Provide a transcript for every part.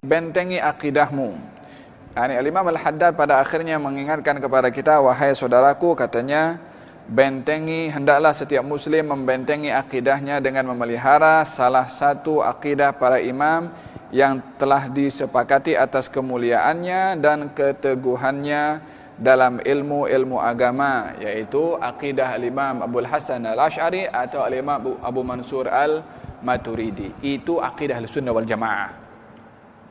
bentengi akidahmu. Al-Imam Al-Haddad pada akhirnya mengingatkan kepada kita, wahai saudaraku, katanya, hendaklah setiap muslim membentengi akidahnya dengan memelihara salah satu akidah para imam yang telah disepakati atas kemuliaannya dan keteguhannya dalam ilmu agama, yaitu akidah Al-Imam Abul Hasan Al-Asy'ari atau Al-Imam Abu Mansur Al-Maturidi. Itu akidah Ahlussunnah wal Jamaah.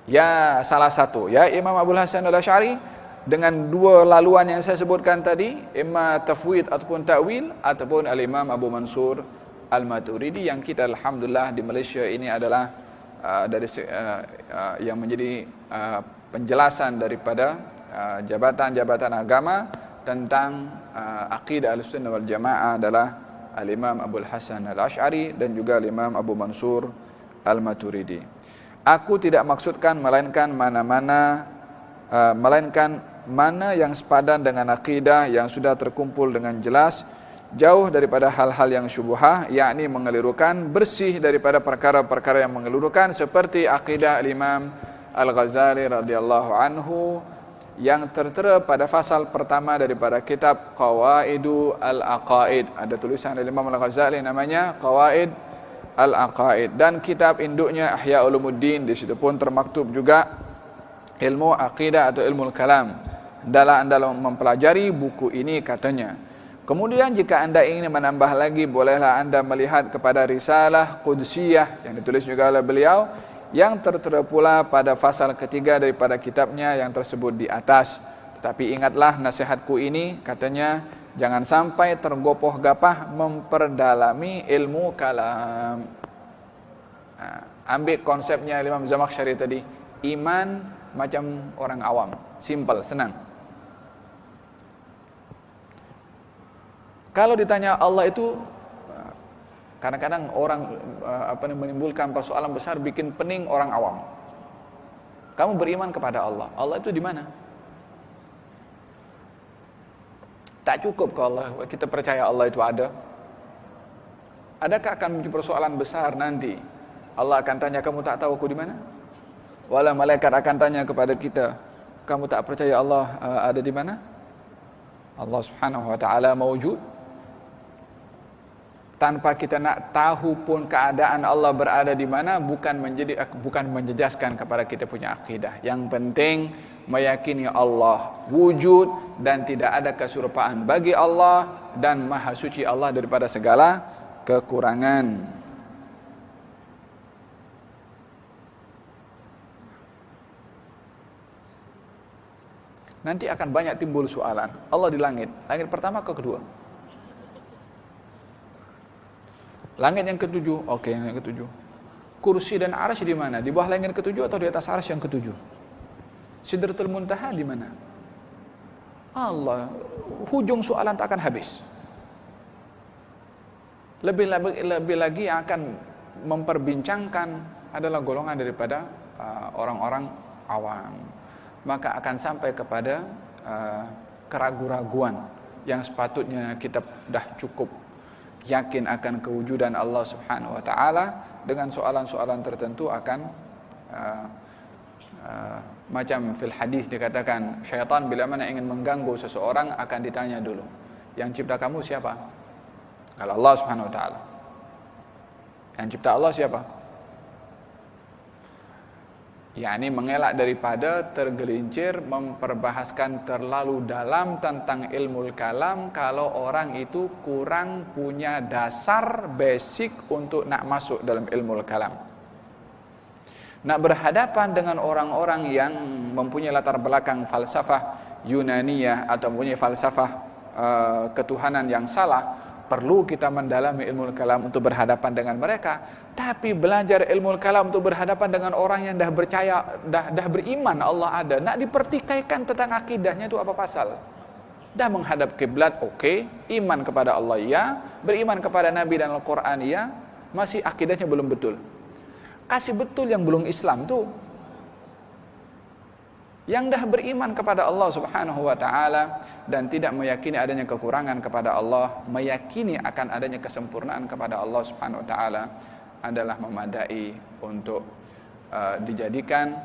Ya salah satu, ya Imam Abul Hasan Al-Asy'ari dengan dua laluan yang saya sebutkan tadi, imma tafwid ataupun ta'wil, ataupun Al-Imam Abu Mansur Al-Maturidi, yang kita alhamdulillah di Malaysia ini adalah yang menjadi penjelasan daripada jabatan-jabatan agama tentang akidah Ahlussunnah wal Jamaah adalah Al-Imam Abul Hasan Al-Asy'ari dan juga Al-Imam Abu Mansur Al-Maturidi. Aku tidak maksudkan melainkan mana yang sepadan dengan akidah yang sudah terkumpul dengan jelas, jauh daripada hal-hal yang syubhah, yakni mengelirukan, bersih daripada perkara-perkara yang mengelirukan, seperti akidah Imam Al-Ghazali radhiyallahu anhu yang tertera pada fasal pertama daripada kitab Qawaidu Al-Aqaid. Ada tulisan dari Imam Al-Ghazali namanya Qawaid Al-Aqaid, dan kitab induknya Ihya Ulumuddin, di situ pun termaktub juga ilmu akidah atau ilmu kalam. Hendaklah anda mempelajari buku ini, katanya. Kemudian jika anda ingin menambah lagi, bolehlah anda melihat kepada risalah Qudsiyah yang ditulis juga oleh beliau, yang tertera pula pada fasal ketiga daripada kitabnya yang tersebut di atas. Tetapi ingatlah nasihatku ini, katanya, jangan sampai tergopoh gapah memperdalami ilmu kalam. Ambil konsepnya Imam Zamakhsyari tadi, iman macam orang awam, simple, senang. Kalau ditanya Allah itu, kadang-kadang orang menimbulkan persoalan besar, bikin pening orang awam. Kamu beriman kepada Allah, Allah itu di mana? Tak cukup kalau kita percaya Allah itu ada. Adakah akan menjadi persoalan besar nanti? Allah akan tanya, kamu tak tahu aku di mana? Wala malaikat akan tanya kepada kita, kamu tak percaya Allah ada di mana? Allah Subhanahu wa taala maujud. Tanpa kita nak tahu pun keadaan Allah berada di mana, bukan menjejaskan kepada kita punya akidah. Yang penting meyakini Allah wujud dan tidak ada keserupaan bagi Allah, dan maha suci Allah daripada segala kekurangan. Nanti akan banyak timbul soalan. Allah di langit pertama ke kedua? Langit yang ketujuh, oke, yang ketujuh. Kursi dan arsy di mana? Di bawah langit ketujuh atau di atas arsy yang ketujuh? Sidratul Muntaha di mana? Allah, hujung soalan tak akan habis. Lebih lagi yang akan memperbincangkan adalah golongan daripada orang-orang awam. Maka akan sampai kepada keraguan-raguan yang sepatutnya kita dah cukup yakin akan kewujudan Allah Subhanahu wa taala. Dengan soalan-soalan tertentu akan macam fil hadis dikatakan, syaitan bila mana ingin mengganggu seseorang akan ditanya dulu, yang cipta kamu siapa? Kalau Allah Subhanahu wa taala. Yang cipta Allah siapa? yakni mengelak daripada tergelincir memperbahaskan terlalu dalam tentang ilmu kalam kalau orang itu kurang punya dasar basic untuk nak masuk dalam ilmu kalam. Nak berhadapan dengan orang-orang yang mempunyai latar belakang falsafah Yunaniyah atau mempunyai falsafah ketuhanan yang salah, perlu kita mendalami ilmu kalam untuk berhadapan dengan mereka. Tapi belajar ilmu kalam untuk berhadapan dengan orang yang dah percaya, dah beriman Allah ada, nak dipertikaikan tentang akidahnya itu apa pasal? Dah menghadap kiblat, oke, iman kepada Allah ya, beriman kepada Nabi dan Al-Quran ya, masih akidahnya belum betul. Kasih betul yang belum Islam tuh. Yang dah beriman kepada Allah Subhanahu wa taala dan tidak meyakini adanya kekurangan kepada Allah, meyakini akan adanya kesempurnaan kepada Allah Subhanahu wa taala adalah memadai untuk dijadikan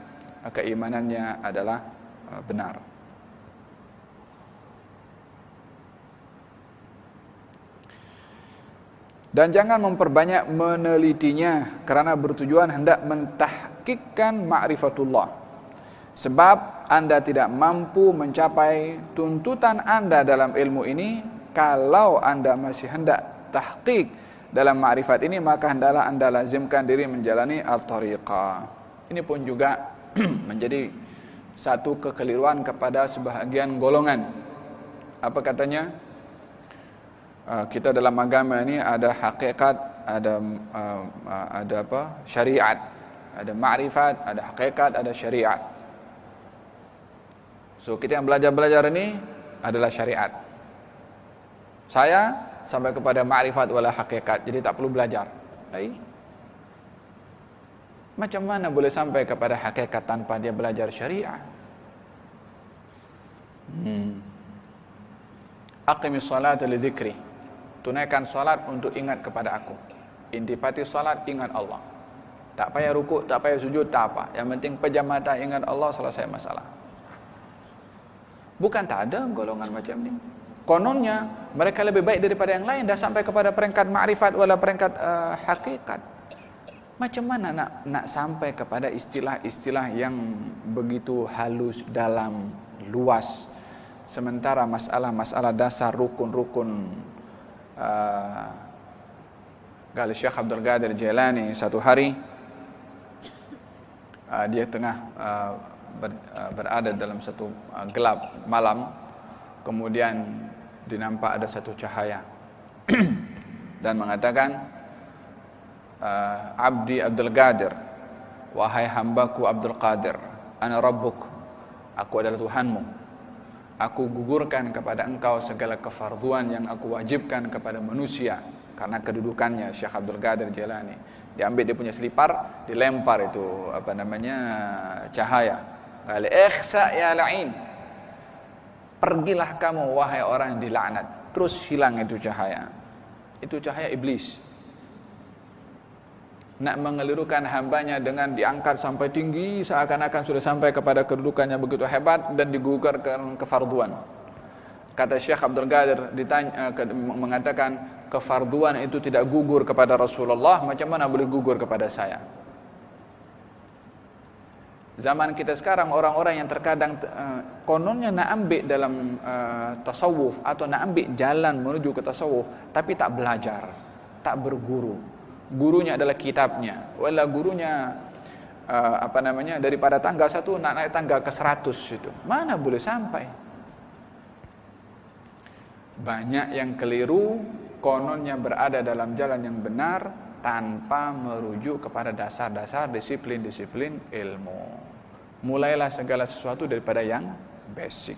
keimanannya adalah benar. Dan jangan memperbanyak menelitinya karena bertujuan hendak mentahqiqkan ma'rifatullah. Sebab Anda tidak mampu mencapai tuntutan Anda dalam ilmu ini kalau Anda masih hendak tahqiq dalam ma'rifat ini, maka hendaklah Anda lazimkan diri menjalani al-tariqah. Ini pun juga menjadi satu kekeliruan kepada sebahagian golongan. Apa katanya? Kita dalam agama ini ada hakikat, ada syariat, ada ma'rifat, ada hakikat, ada syariat. So kita yang belajar ini adalah syariat. Saya sampai kepada ma'rifat wala hakikat, jadi tak perlu belajar. Macam mana boleh sampai kepada hakikat tanpa dia belajar syariat? Aqimis salata li dzikri. Tunaikan salat untuk ingat kepada aku. Intipati salat, ingat Allah. Tak payah rukuk, tak payah sujud, tak apa. Yang penting pejam mata, ingat Allah, selesai masalah. Bukan tak ada golongan macam ni. Kononnya mereka lebih baik daripada yang lain, dah sampai kepada peringkat ma'rifat wala peringkat hakikat. Macam mana nak sampai kepada istilah-istilah yang begitu halus, dalam, luas, sementara masalah-masalah dasar, rukun-rukun. Kalau Syekh Abdul Qadir Jailani satu hari dia tengah berada dalam satu gelap malam, kemudian dinampak ada satu cahaya dan mengatakan, Abdi Abdul Qadir, wahai hambaku Abdul Qadir, ana rabbuk, aku adalah Tuhanmu. Aku gugurkan kepada engkau segala kefarduan yang aku wajibkan kepada manusia. Karena kedudukannya Syekh Abdul Qadir Jailani, diambil dia punya selipar, dilempar itu cahaya. Qala ikhsa ya la'in, pergilah kamu wahai orang yang dilaknat. Terus hilang itu cahaya. Itu cahaya iblis. Nak mengelirukan hambanya dengan diangkat sampai tinggi, seakan-akan sudah sampai kepada kedudukannya begitu hebat dan digugurkan kefarduan. Kata Syekh Abdul Qadir mengatakan, kefarduan itu tidak gugur kepada Rasulullah, macam mana boleh gugur kepada saya? Zaman kita sekarang orang-orang yang terkadang kononnya nak ambil dalam tasawuf atau nak ambil jalan menuju ke tasawuf, tapi tak belajar, tak berguru. Gurunya adalah kitabnya, wala gurunya daripada tangga 1 nak naik tangga ke 100 itu. Mana boleh sampai? Banyak yang keliru, kononnya berada dalam jalan yang benar tanpa merujuk kepada dasar-dasar disiplin-disiplin ilmu. Mulailah segala sesuatu daripada yang basic.